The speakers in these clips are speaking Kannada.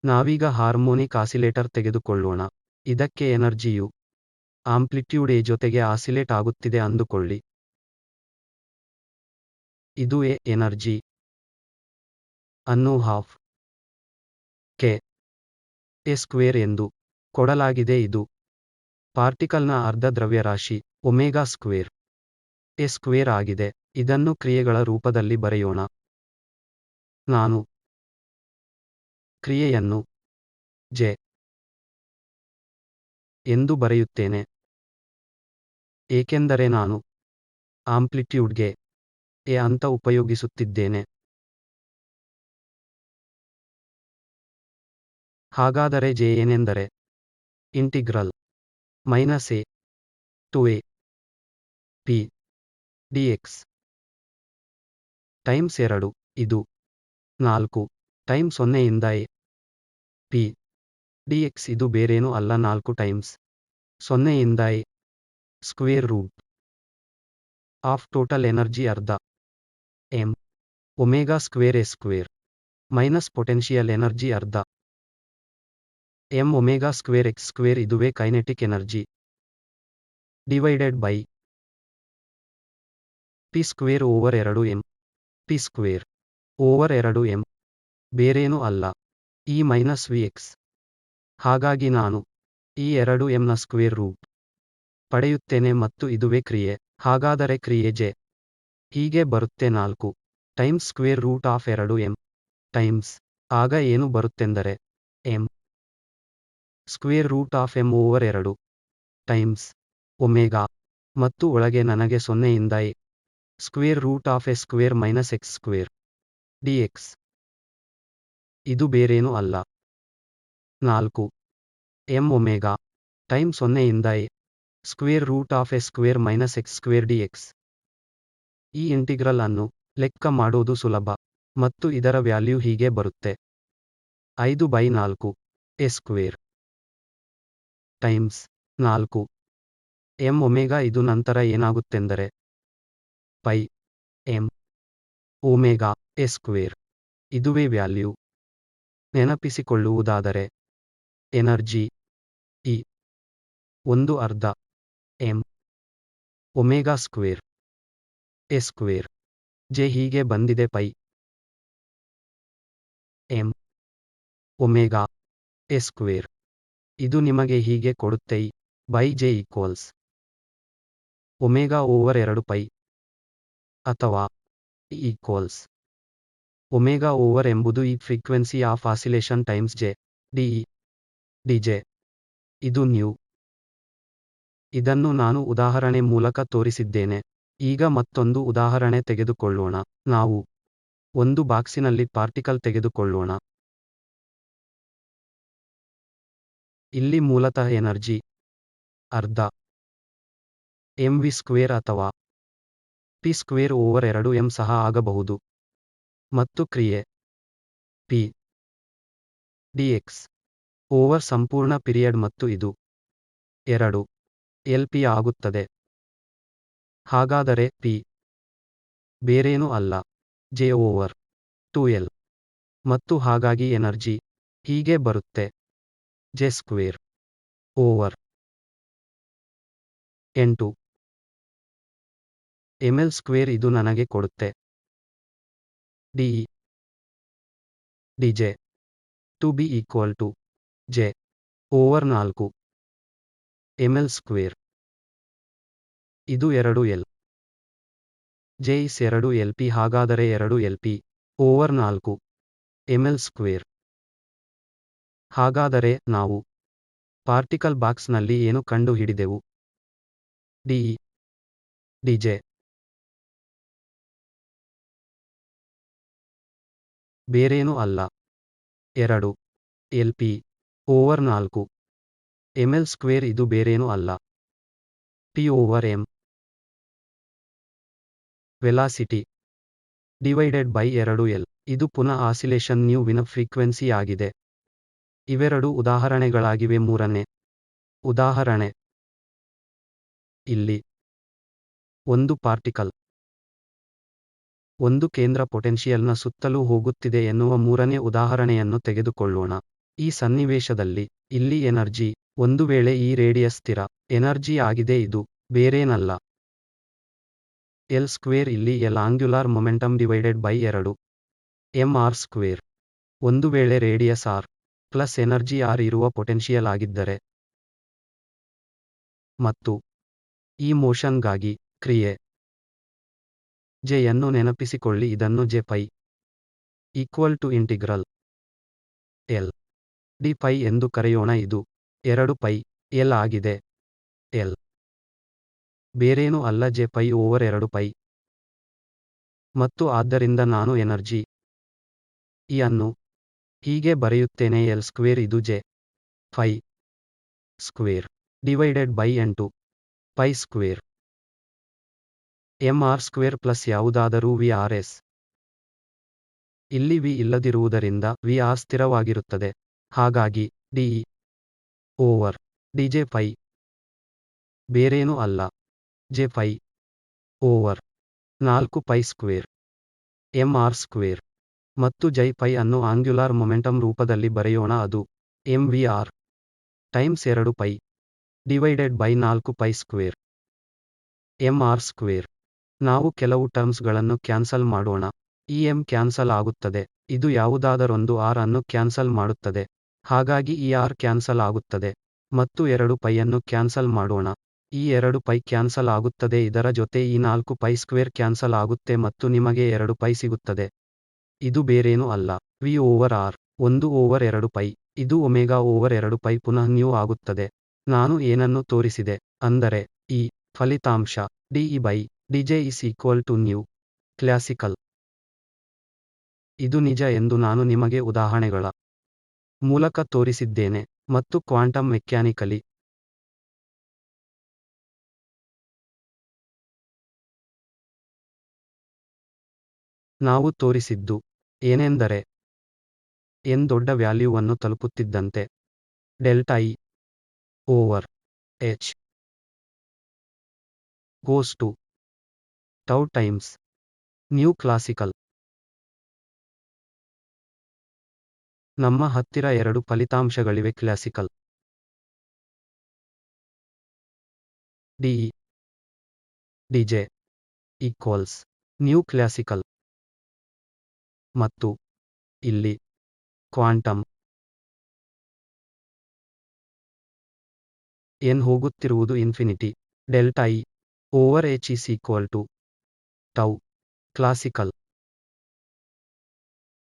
ನಾವೀಗ ಹಾರ್ಮೋನಿಕ್ ಆಸಿಲೇಟರ್ ತೆಗೆದುಕೊಳ್ಳೋಣ. ಇದಕ್ಕೆ ಎನರ್ಜಿಯು ಆಂಪ್ಲಿಟ್ಯೂಡ್ ಎ ಜೊತೆಗೆ ಆಸಿಲೇಟ್ ಆಗುತ್ತಿದೆ ಅಂದುಕೊಳ್ಳಿ. ಇದು ಎ ಎನರ್ಜಿ ಅನ್ನು ಹಾಫ್ ಕೆ ಎ ಸ್ಕ್ವೇರ್ ಎಂದು ಕೊಡಲಾಗಿದೆ. ಇದು ಪಾರ್ಟಿಕಲ್ನ ಅರ್ಧ ದ್ರವ್ಯರಾಶಿ ಒಮೆಗಾ ಸ್ಕ್ವೇರ್ ಎ ಸ್ಕ್ವೇರ್ ಆಗಿದೆ. ಇದನ್ನು ಕ್ರಿಯೆಗಳ ರೂಪದಲ್ಲಿ ಬರೆಯೋಣ. ನಾನು ಕ್ರಿಯೆಯನ್ನು ಜೆ ಎಂದು ಬರೆಯುತ್ತೇನೆ, ಏಕೆಂದರೆ ನಾನು ಆಂಪ್ಲಿಟ್ಯೂಡ್ಗೆ ಎ ಅಂತ ಉಪಯೋಗಿಸುತ್ತಿದ್ದೇನೆ. ಹಾಗಾದರೆ ಜೆ ಏನೆಂದರೆ integral minus A to A P D X times 2. ಇದು 4 ಟೈಮ್ಸ್ 0 ಇಂದ ಎ ಪಿ ಡಿಎಕ್ಸ್. ಇದು ಬೇರೇನೂ ಅಲ್ಲ 4 ಟೈಮ್ಸ್ 0 ಇಂದ a square root of total energy ಅರ್ಧ m omega square a square minus potential energy ಅರ್ಧ m omega square x square. ಇದುವೇ kinetic energy divided by p square over 2 m p square over 2 m ಬೇರೇನೂ ಅಲ್ಲ ಇ ಮೈನಸ್ ವಿ ಎಕ್ಸ್. ಹಾಗಾಗಿ ನಾನು ಈ 2 ಎಂ ನ ಸ್ಕ್ವೇರ್ ರೂಟ್ ಪಡೆಯುತ್ತೇನೆ ಮತ್ತು ಇದುವೇ ಕ್ರಿಯೆ. ಹಾಗಾದರೆ ಕ್ರಿಯೆ ಜೆ ಹೀಗೆ ಬರುತ್ತೆ 4 times square root of 2 m times. ಆಗ ಏನು ಬರುತ್ತೆಂದರೆ m square root of m over 2 times omega ಮತ್ತು ಒಳಗೆ ನನಗೆ 0 ಇಂದ a square root of a square minus x square dx. ಇದು ಬೇರೇನೂ ಅಲ್ಲ 4 ಎಂ ಒಮೆಗಾ ಟೈಮ್ಸ್ 0 ಇಂದ a square root of a square minus x square dx. ಈ ಇಂಟಿಗ್ರಲ್ ಅನ್ನು ಲೆಕ್ಕ ಮಾಡೋದು ಸುಲಭ ಮತ್ತು ಇದರ ವ್ಯಾಲ್ಯೂ ಹೀಗೆ ಬರುತ್ತೆ 5/4 a square times 4 m omega. ಇದು ನಂತರ ಏನಾಗುತ್ತೆಂದರೆ pi m omega a square. ಇದುವೇ ವ್ಯಾಲ್ಯೂ. ನೆನಪಿಸಿಕೊಳ್ಳುವುದಾದರೆ energy E 1/2 m omega square a square. J ಹೀಗೆ ಬಂದಿದೆ pi m omega a square. ಇದು ನಿಮಗೆ ಹೀಗೆ ಕೊಡುತ್ತೆ E by J equals omega over 2 pi ಅಥವಾ ಇ ಈಕ್ವಲ್ಸ್ ಒಮೆಗಾ ಓವರ್ ಎಂಬುದು ಈ frequency of oscillation times J d E d J. ಇದು ನ್ಯೂ. ಇದನ್ನು ನಾನು ಉದಾಹರಣೆ ಮೂಲಕ ತೋರಿಸಿದ್ದೇನೆ. ಈಗ ಮತ್ತೊಂದು ಉದಾಹರಣೆ ತೆಗೆದುಕೊಳ್ಳೋಣ. ನಾವು ಒಂದು ಬಾಕ್ಸಿನಲ್ಲಿ ಪಾರ್ಟಿಕಲ್ ತೆಗೆದುಕೊಳ್ಳೋಣ. ಇಲ್ಲಿ ಮೂಲತಃ ಎನರ್ಜಿ ಅರ್ಧ ಎಂ ವಿ ಸ್ಕ್ವೇರ್ ಅಥವಾ ಪಿ ಸ್ಕ್ವೇರ್ ಓವರ್ 2 ಎಂ ಸಹ ಆಗಬಹುದು ಮತ್ತು ಕ್ರಿಯೆ ಪಿ ಡಿಎಕ್ಸ್ ಓವರ್ ಸಂಪೂರ್ಣ ಪಿರಿಯಡ್ ಮತ್ತು ಇದು 2 ಎಲ್ ಪಿ ಆಗುತ್ತದೆ. ಹಾಗಾದರೆ ಪಿ ಬೇರೇನೂ ಅಲ್ಲ ಜೆ ಓವರ್ 2L ಮತ್ತು ಹಾಗಾಗಿ ಎನರ್ಜಿ ಹೀಗೆ ಬರುತ್ತೆ J square over 8 M L square. ಇದು ನನಗೆ ಕೊಡುತ್ತೆ D E D J to be equal to J over 4 M L square. ಇದು 2L ಜೆ ಇಸ್ 2LP. ಹಾಗಾದರೆ 2LP ಓವರ್ 4 ಎಂಎಲ್ ಸ್ಕ್ವೇರ್. ಹಾಗಾದರೆ ನಾವು ಪಾರ್ಟಿಕಲ್ ಬಾಕ್ಸ್ನಲ್ಲಿ ಏನು ಕಂಡು ಹಿಡಿದೆವು? ಡಿಇ ಡಿಜೆ ಬೇರೇನೂ ಅಲ್ಲ 2LP ಓವರ್ 4 ಎಂಎಲ್ ಸ್ಕ್ವೇರ್. ಇದು ಬೇರೇನೂ ಅಲ್ಲ P over M velocity divided by 2L. ಇದು ಪುನಃ ಆಸಿಲೇಷನ್ ನ್ಯೂ ವಿನ ಫ್ರೀಕ್ವೆನ್ಸಿ ಆಗಿದೆ. ಇವೆರಡು ಉದಾಹರಣೆಗಳಾಗಿವೆ. ಮೂರನೇ ಉದಾಹರಣೆ. ಇಲ್ಲಿ ಒಂದು ಪಾರ್ಟಿಕಲ್ ಒಂದು ಕೇಂದ್ರ ಪೊಟೆನ್ಷಿಯಲ್ನ ಸುತ್ತಲೂ ಹೋಗುತ್ತಿದೆ ಎನ್ನುವ ಮೂರನೇ ಉದಾಹರಣೆಯನ್ನು ತೆಗೆದುಕೊಳ್ಳೋಣ. ಈ ಸನ್ನಿವೇಶದಲ್ಲಿ ಇಲ್ಲಿ ಎನರ್ಜಿ ಒಂದು ವೇಳೆ ಈ ರೇಡಿಯಸ್ ಸ್ಥಿರ ಎನರ್ಜಿ ಆಗಿದೆ, ಇದು ಬೇರೇನಲ್ಲ ಎಲ್ ಸ್ಕ್ವೇರ್ ಇಲ್ಲಿ L angular momentum divided by 2 M R square. ಒಂದು ವೇಳೆ radius R plus energy R ಇರುವ ಪೊಟೆನ್ಷಿಯಲ್ ಆಗಿದ್ದರೆ ಮತ್ತು ಈ ಮೋಷನ್ಗಾಗಿ ಕ್ರಿಯೆ ಜೆ ಯನ್ನು ನೆನಪಿಸಿಕೊಳ್ಳಿ, ಇದನ್ನು J pi equal to integral L D pi ಎಂದು ಕರೆಯೋಣ. ಇದು 2 ಪೈ ಎಲ್ ಆಗಿದೆ. ಎಲ್ ಬೇರೇನೂ ಅಲ್ಲ ಜೆ ಪೈ ಓವರ್ 2 ಪೈ. ಮತ್ತು ಆದ್ದರಿಂದ ನಾನು ಎನರ್ಜಿ ಇ ಅನ್ನು ಹೀಗೆ ಬರೆಯುತ್ತೇನೆ ಎಲ್ ಸ್ಕ್ವೇರ್ ಇದು J pi square divided by n2 pi square M R square plus ಯಾವುದಾದರೂ ವಿ ಆರ್ ಎಸ್. ಇಲ್ಲಿ ವಿ ಇಲ್ಲದಿರುವುದರಿಂದ ವಿ ಆರ್ ಸ್ಥಿರವಾಗಿರುತ್ತದೆ. ಹಾಗಾಗಿ D over D J pi ಬೇರೇನೂ ಅಲ್ಲ J pi over 4 pi square M R square. ಮತ್ತು ಜೈ ಪೈ ಅನ್ನು ಆಂಗ್ಯುಲಾರ್ ಮೊಮೆಂಟಮ್ ರೂಪದಲ್ಲಿ ಬರೆಯೋಣ, ಅದು M V R times 2 pi divided by 4 pi square M R square. ನಾವು ಕೆಲವು ಟರ್ಮ್ಸ್ಗಳನ್ನು ಕ್ಯಾನ್ಸಲ್ ಮಾಡೋಣ. ಈ ಎಂ ಕ್ಯಾನ್ಸಲ್ ಆಗುತ್ತದೆ, ಇದು ಯಾವುದಾದರೊಂದು ಆರ್ ಅನ್ನು ಕ್ಯಾನ್ಸಲ್ ಮಾಡುತ್ತದೆ, ಹಾಗಾಗಿ ಈ ಆರ್ ಕ್ಯಾನ್ಸಲ್ ಆಗುತ್ತದೆ. ಮತ್ತು 2 ಪೈಯನ್ನು ಕ್ಯಾನ್ಸಲ್ ಮಾಡೋಣ, ಈ 2 ಪೈ ಕ್ಯಾನ್ಸಲ್ ಆಗುತ್ತದೆ, ಇದರ ಜೊತೆ ಈ 4 ಪೈ ಸ್ಕ್ವೇರ್ ಕ್ಯಾನ್ಸಲ್ ಆಗುತ್ತೆ ಮತ್ತು ನಿಮಗೆ 2 ಪೈ ಸಿಗುತ್ತದೆ. ಇದು ಬೇರೇನೂ ಅಲ್ಲ V over R 1 over 2 pi. ಇದು ಒಮೆಗಾ ಓವರ್ 2 ಪೈ ಪುನಃ ನ್ಯೂ ಆಗುತ್ತದೆ. ನಾನು ಏನನ್ನು ತೋರಿಸಿದೆ ಅಂದರೆ ಈ ಫಲಿತಾಂಶ D E by D J is equal to nu classical. ಇದು ನಿಜ ಎಂದು ನಾನು ನಿಮಗೆ ಉದಾಹರಣೆಗಳ ಮೂಲಕ ತೋರಿಸಿದ್ದೇನೆ ಮತ್ತು ಕ್ವಾಂಟಮ್ ಮೆಕ್ಯಾನಿಕಲಿ ನಾವು ತೋರಿಸಿದ್ದು ಏನೆಂದರೆ ಎನ್ ದೊಡ್ಡ ವ್ಯಾಲ್ಯೂವನ್ನು ತಲುಪುತ್ತಿದ್ದಂತೆ delta E over h goes to tau times nu classical. ನಮ್ಮ ಹತ್ತಿರ 2 ಫಲಿತಾಂಶಗಳಿವೆ, classical d E d J equals nu classical ಮತ್ತು ಇಲ್ಲಿ ಕ್ವಾಂಟಮ್ ಎನ್ ಹೋಗುತ್ತಿರುವುದು infinity. Delta E over h is equal to tau classical.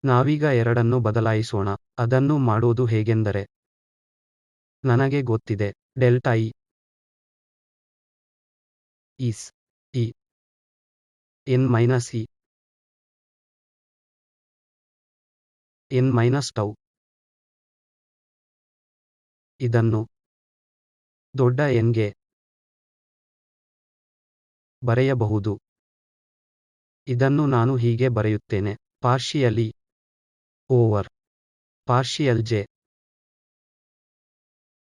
ನಾವೀಗ ಎರಡನ್ನು ಬದಲಾಯಿಸೋಣ. ಅದನ್ನು ಮಾಡೋದು ಹೇಗೆಂದರೆ ನನಗೆ ಗೊತ್ತಿದೆ delta E is E n minus E n minus tau. ಇದನ್ನು ದೊಡ್ಡ ಎನ್ಗೆ ಬರೆಯಬಹುದು. ಇದನ್ನು ನಾನು ಹೀಗೆ ಬರೆಯುತ್ತೇನೆ, partial E over partial J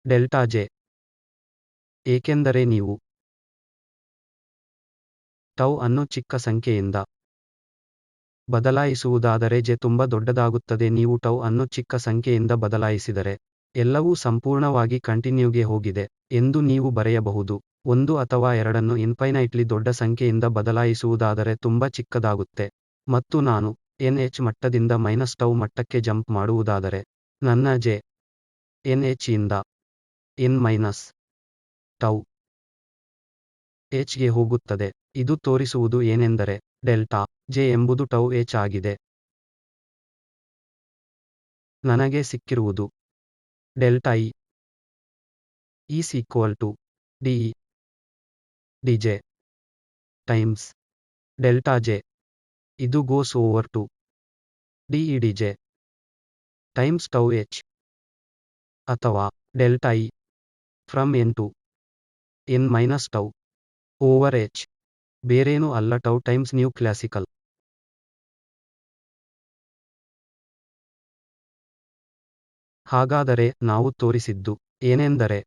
delta J. ಏಕೆಂದರೆ ನೀವು ಟೌ ಅನ್ನು ಚಿಕ್ಕ ಸಂಖ್ಯೆಯಿಂದ ಬದಲಾಯಿಸುವುದಾದರೆ ಜೆ ತುಂಬ ದೊಡ್ಡದಾಗುತ್ತದೆ. ನೀವು ಟೌ ಅನ್ನು ಚಿಕ್ಕ ಸಂಖ್ಯೆಯಿಂದ ಬದಲಾಯಿಸಿದರೆ ಎಲ್ಲವೂ ಸಂಪೂರ್ಣವಾಗಿ ಕಂಟಿನ್ಯೂಗೆ ಹೋಗಿದೆ ಎಂದು ನೀವು ಬರೆಯಬಹುದು. 1 ಅಥವಾ 2 ಇನ್ಫೈನೈಟ್ಲಿ ದೊಡ್ಡ ಸಂಖ್ಯೆಯಿಂದ ಬದಲಾಯಿಸುವುದಾದರೆ ತುಂಬ ಚಿಕ್ಕದಾಗುತ್ತೆ. ಮತ್ತು ನಾನು ಎನ್ ಎಚ್ ಮಟ್ಟದಿಂದ ಮೈನಸ್ ಟೌ ಮಟ್ಟಕ್ಕೆ ಜಂಪ್ ಮಾಡುವುದಾದರೆ ನನ್ನ ಜೆ ಎನ್ ಎಚ್ ಇಂದ ಎನ್ ಮೈನಸ್ ಟೌ ಎಚ್ ಗೆ ಹೋಗುತ್ತದೆ. ಇದು ತೋರಿಸುವುದು ಏನೆಂದರೆ ಡೆಲ್ಟಾ ಜೆ ಎಂಬುದು ಟೌ ಎಚ್ ಆಗಿದೆ. ನನಗೆ ಸಿಕ್ಕಿರುವುದು delta E is equal to d E d J times delta J. ಇದು goes over to d E d J times tau h ಅಥವಾ delta E from n to n minus tau over h. ಬೇರೇನೂ ಅಲ್ಲ ಟೌ ಟೈಮ್ಸ್ ನ್ಯೂ ಕ್ಲಾಸಿಕಲ್. ಹಾಗಾದರೆ ನಾವು ತೋರಿಸಿದ್ದು ಏನೆಂದರೆ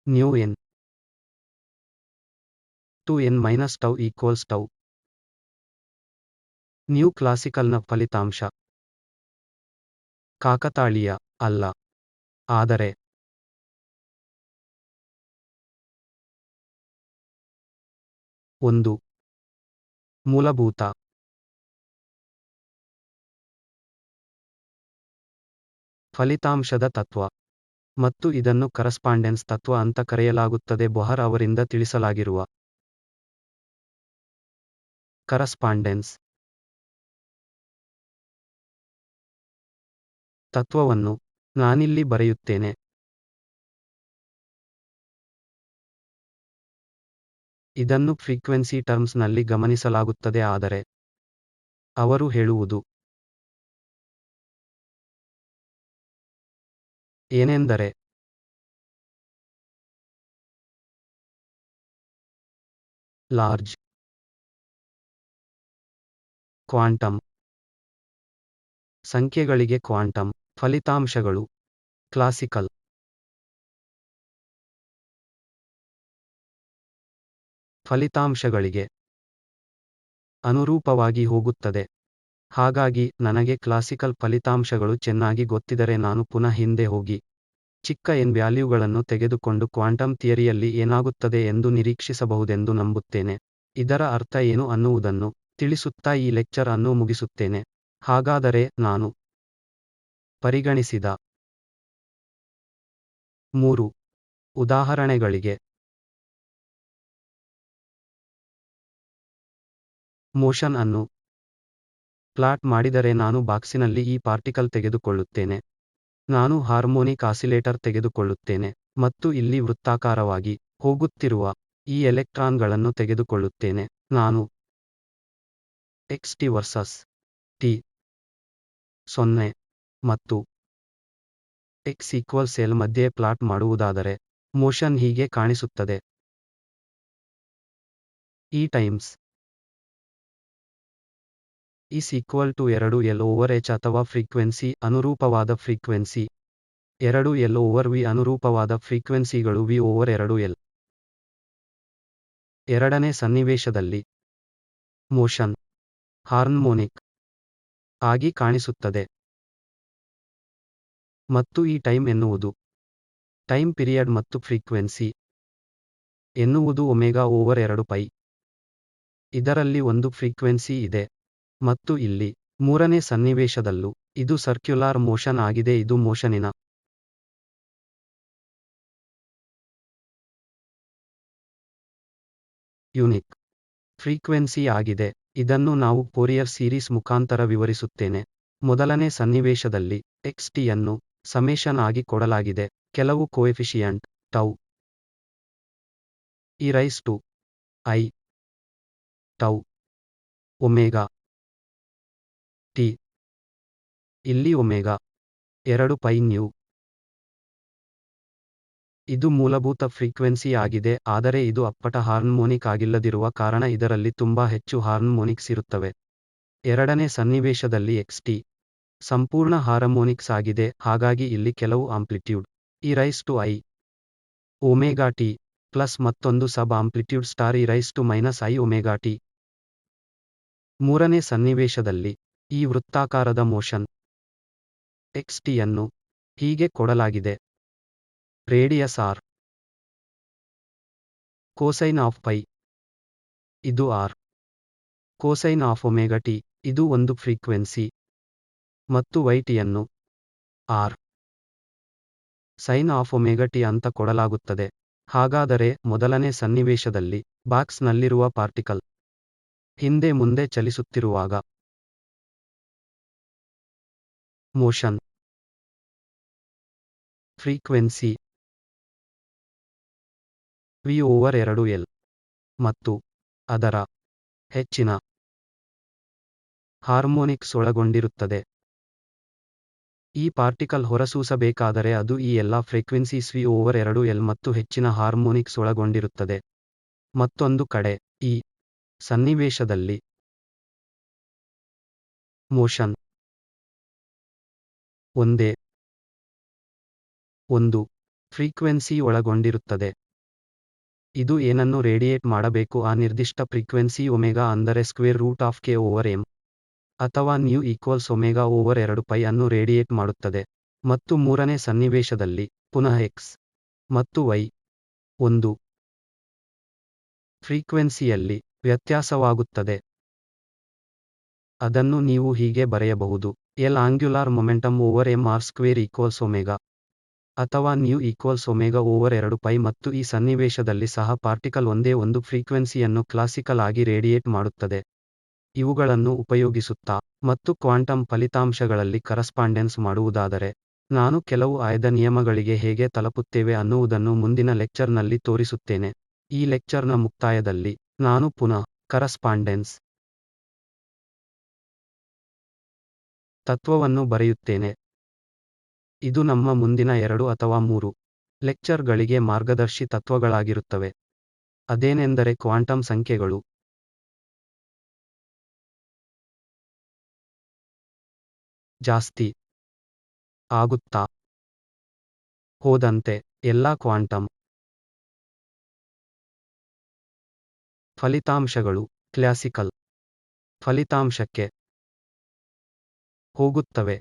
nu n to n minus tau equals tau nu ಕ್ಲಾಸಿಕಲ್ನ ಫಲಿತಾಂಶ ಕಾಕತಾಳೀಯ ಅಲ್ಲ, ಆದರೆ ಒಂದು ಮೂಲಭೂತ ಫಲಿತಾಂಶದ ತತ್ವ, ಮತ್ತು ಇದನ್ನು ಕರಸ್ಪಾಂಡೆನ್ಸ್ ತತ್ವ ಅಂತ ಕರೆಯಲಾಗುತ್ತದೆ. ಬೊಹರ್ ಅವರಿಂದ ತಿಳಿಸಲಾಗಿರುವ ಕರಸ್ಪಾಂಡೆನ್ಸ್ ತತ್ವವನ್ನು ನಾನಿಲ್ಲಿ ಬರೆಯುತ್ತೇನೆ. ಇದನ್ನು ಫ್ರೀಕ್ವೆನ್ಸಿ ಟರ್ಮ್ಸ್ ನಲ್ಲಿ ಗಮನಿಸಲಾಗುತ್ತದೆ, ಆದರೆ ಅವರು ಹೇಳುವುದು ಏನೆಂದರೆ ಲಾರ್ಜ್ ಕ್ವಾಂಟಮ್ ಸಂಖ್ಯೆಗಳಿಗೆ ಕ್ವಾಂಟಮ್ ಫಲಿತಾಂಶಗಳು ಕ್ಲಾಸಿಕಲ್ ಫಲಿತಾಂಶಗಳಿಗೆ ಅನುರೂಪವಾಗಿ ಹೋಗುತ್ತದೆ. ಹಾಗಾಗಿ ನನಗೆ ಕ್ಲಾಸಿಕಲ್ ಫಲಿತಾಂಶಗಳು ಚೆನ್ನಾಗಿ ಗೊತ್ತಿದ್ದರೆ ನಾನು ಪುನಃ ಹಿಂದೆ ಹೋಗಿ ಚಿಕ್ಕ ಎನ್ ವ್ಯಾಲ್ಯೂಗಳನ್ನು ತೆಗೆದುಕೊಂಡು ಕ್ವಾಂಟಮ್ ಥಿಯರಿಯಲ್ಲಿ ಏನಾಗುತ್ತದೆ ಎಂದು ನಿರೀಕ್ಷಿಸಬಹುದೆಂದು ನಂಬುತ್ತೇನೆ. ಇದರ ಅರ್ಥ ಏನು ಅನ್ನುವುದನ್ನು ತಿಳಿಸುತ್ತಾ ಈ ಲೆಕ್ಚರ್ ಅನ್ನು ಮುಗಿಸುತ್ತೇನೆ. ಹಾಗಾದರೆ ನಾನು ಪರಿಗಣಿಸಿದ 3 ಉದಾಹರಣೆಗಳಿಗೆ ಮೋಷನ್ ಅನ್ನು ಪ್ಲಾಟ್ ಮಾಡಿದರೆ ನಾನು ಬಾಕ್ಸಿನಲ್ಲಿ ಈ ಪಾರ್ಟಿಕಲ್ ತೆಗೆದುಕೊಳ್ಳುತ್ತೇನೆ, ನಾನು ಹಾರ್ಮೋನಿಕ್ ಆಸಿಲೇಟರ್ ತೆಗೆದುಕೊಳ್ಳುತ್ತೇನೆ, ಮತ್ತು ಇಲ್ಲಿ ವೃತ್ತಾಕಾರವಾಗಿ ಹೋಗುತ್ತಿರುವ ಈ ಎಲೆಕ್ಟ್ರಾನ್ಗಳನ್ನು ತೆಗೆದುಕೊಳ್ಳುತ್ತೇನೆ. ನಾನು xt ವರ್ಸಸ್ t 0 ಮತ್ತು x=l ಮಧ್ಯೆ ಪ್ಲಾಟ್ ಮಾಡುವುದಾದರೆ ಮೋಷನ್ ಹೀಗೆ ಕಾಣಿಸುತ್ತದೆ. e ಟೈಮ್ಸ್ is2l/h ಅಥವಾ ಫ್ರೀಕ್ವೆನ್ಸಿ ಅನುರೂಪವಾದ ಫ್ರೀಕ್ವೆನ್ಸಿ 2l/v ಅನುರೂಪವಾದ ಫ್ರೀಕ್ವೆನ್ಸಿಗಳು v/2l. ಎರಡನೇ ಸನ್ನಿವೇಶದಲ್ಲಿ ಮೋಷನ್ ಹಾರ್ಮೋನಿಕ್ ಆಗಿ ಕಾಣಿಸುತ್ತದೆ, ಮತ್ತು ಈ ಟೈಮ್ ಎನ್ನುವುದು ಟೈಮ್ ಪಿರಿಯಡ್ ಮತ್ತು ಫ್ರೀಕ್ವೆನ್ಸಿ ಎನ್ನುವುದು ω/2π. ಇದರಲ್ಲಿ ಒಂದು ಫ್ರೀಕ್ವೆನ್ಸಿ ಇದೆ, ಮತ್ತು ಇಲ್ಲಿ ಮೂರನೇ ಸನ್ನಿವೇಶದಲ್ಲೂ ಇದು ಸರ್ಕ್ಯುಲಾರ್ ಮೋಷನ್ ಆಗಿದೆ. ಇದು ಮೋಷನಿನ ಯುನಿಕ್ ಫ್ರೀಕ್ವೆನ್ಸಿ ಆಗಿದೆ. ಇದನ್ನು ನಾವು ಫೋರಿಯರ್ ಸೀರೀಸ್ ಮುಖಾಂತರ ವಿವರಿಸುತ್ತೇನೆ. ಮೊದಲನೇ ಸನ್ನಿವೇಶದಲ್ಲಿ xt ಯನ್ನು ಸಮೇಶನ್ ಆಗಿ ಕೊಡಲಾಗಿದೆ, ಕೆಲವು coefficient tau e⁻i tau omega T. ಇಲ್ಲಿ ಒಮೆಗಾ 2π ನ್ಯೂ. ಇದು ಮೂಲಭೂತ ಫ್ರೀಕ್ವೆನ್ಸಿ ಆಗಿದೆ, ಆದರೆ ಇದು ಅಪ್ಪಟ ಹಾರ್ಮೋನಿಕ್ ಆಗಿಲ್ಲದಿರುವ ಕಾರಣ ಇದರಲ್ಲಿ ತುಂಬಾ ಹೆಚ್ಚು ಹಾರ್ಮೋನಿಕ್ಸ್ ಇರುತ್ತವೆ. ಎರಡನೇ ಸನ್ನಿವೇಶದಲ್ಲಿ xt ಸಂಪೂರ್ಣ ಹಾರ್ಮೋನಿಕ್ಸ್ ಆಗಿದೆ, ಹಾಗಾಗಿ ಇಲ್ಲಿ ಕೆಲವು amplitude e⁻i omega T plus ಮತ್ತೊಂದು ಸಬ್ ಆಂಪ್ಲಿಟ್ಯೂಡ್ e⁻i ಒಮೆಗಾ ಟಿ. ಮೂರನೇ ಸನ್ನಿವೇಶದಲ್ಲಿ ಈ ವೃತ್ತಾಕಾರದ ಮೋಷನ್ xt ಯನ್ನು ಹೀಗೆ ಕೊಡಲಾಗಿದೆ, ರೇಡಿಯಸ್ r, ಕೊಸೈನ್ ಆಫ್ π ಇದು r, cosine of omega T ಇದು ಒಂದು ಫ್ರೀಕ್ವೆನ್ಸಿ, ಮತ್ತು yt ಯನ್ನು r sine of omega T ಅಂತ ಕೊಡಲಾಗುತ್ತದೆ. ಹಾಗಾದರೆ ಮೊದಲನೇ ಸನ್ನಿವೇಶದಲ್ಲಿ ಬಾಕ್ಸ್ ನಲ್ಲಿರುವ ಪಾರ್ಟಿಕಲ್ ಹಿಂದೆ ಮುಂದೆ ಚಲಿಸುತ್ತಿರುವಾಗ ಮೋಷನ್ ಫ್ರೀಕ್ವೆನ್ಸಿ v/2l ಮತ್ತು ಅದರ ಹೆಚ್ಚಿನ ಹಾರ್ಮೋನಿಕ್ಸ್ ಒಳಗೊಂಡಿರುತ್ತದೆ. ಈ ಪಾರ್ಟಿಕಲ್ ಹೊರಸೂಸಬೇಕಾದರೆ ಅದು ಈ ಎಲ್ಲಾ ಫ್ರೀಕ್ವೆನ್ಸೀಸ್ v/2l ಮತ್ತು ಹೆಚ್ಚಿನ ಹಾರ್ಮೋನಿಕ್ಸ್ ಒಳಗೊಂಡಿರುತ್ತದೆ. ಮತ್ತೊಂದು ಕಡೆ ಈ ಸನ್ನಿವೇಶದಲ್ಲಿ ಮೋಷನ್ ಒಂದೇ ಒಂದು ಫ್ರೀಕ್ವೆನ್ಸಿ ಒಳಗೊಂಡಿರುತ್ತದೆ. ಇದು ಏನನ್ನು ರೇಡಿಯೇಟ್ ಮಾಡಬೇಕು, ಆ ನಿರ್ದಿಷ್ಟ ಫ್ರೀಕ್ವೆನ್ಸಿ ಒಮೆಗಾ ಅಂದರೆ √k/m. ಅಥವಾ nu equals omega over 2 pi ಅನ್ನು ರೇಡಿಯೇಟ್ ಮಾಡುತ್ತದೆ. ಮತ್ತು ಮೂರನೇ ಸನ್ನಿವೇಶದಲ್ಲಿ, ಪುನಃ x ಮತ್ತು y ಒಂದು ಫ್ರೀಕ್ವೆನ್ಸಿಯಲ್ಲಿ ವ್ಯತ್ಯಾಸವಾಗುತ್ತದೆ. ಅದನ್ನು ನೀವು ಹೀಗೆ ಬರೆಯಬಹುದು: L angular momentum over mr square equals omega. ಅಥವಾ nu equals omega over 2 pi. ಮತ್ತು ಈ ಸನ್ನಿವೇಶದಲ್ಲಿ ಸಹ ಪಾರ್ಟಿಕಲ್ ಒಂದೇ ಒಂದು ಫ್ರೀಕ್ವೆನ್ಸಿಯನ್ನು ಕ್ಲಾಸಿಕಲ್ ಆಗಿ ರೇಡಿಯೇಟ್ ಮಾಡುತ್ತದೆ. ಇವುಗಳನ್ನು ಉಪಯೋಗಿಸುತ್ತಾ ಮತ್ತು ಕ್ವಾಂಟಮ್ ಫಲಿತಾಂಶಗಳಲ್ಲಿ ಕರಸ್ಪಾಂಡೆನ್ಸ್ ಮಾಡುವುದಾದರೆ, ನಾನು ಕೆಲವು ಆಯ್ದ ನಿಯಮಗಳಿಗೆ ಹೇಗೆ ತಲುಪುತ್ತೇವೆ ಅನ್ನುವುದನ್ನು ಮುಂದಿನ ಲೆಕ್ಚರ್ನಲ್ಲಿ ತೋರಿಸುತ್ತೇನೆ. ಈ ಲೆಕ್ಚರ್ನ ಮುಕ್ತಾಯದಲ್ಲಿ ನಾನು ಪುನಃ ಕರಸ್ಪಾಂಡೆನ್ಸ್ ತತ್ವವನ್ನು ಬರೆಯುತ್ತೇನೆ. ಇದು ನಮ್ಮ ಮುಂದಿನ 2 ಅಥವಾ 3 ಲೆಕ್ಚರ್ಗಳಿಗೆ ಮಾರ್ಗದರ್ಶಿ ತತ್ವಗಳಾಗಿರುತ್ತವೆ. ಅದೇನೆಂದರೆ ಕ್ವಾಂಟಮ್ ಸಂಖ್ಯೆಗಳು ಜಾಸ್ತಿ ಆಗುತ್ತಾ ಹೋದಂತೆ ಎಲ್ಲಾ ಕ್ವಾಂಟಮ್ ಫಲಿತಾಂಶಗಳು ಕ್ಲಾಸಿಕಲ್ ಫಲಿತಾಂಶಕ್ಕೆ ಹೋಗುತ್ತವೆ.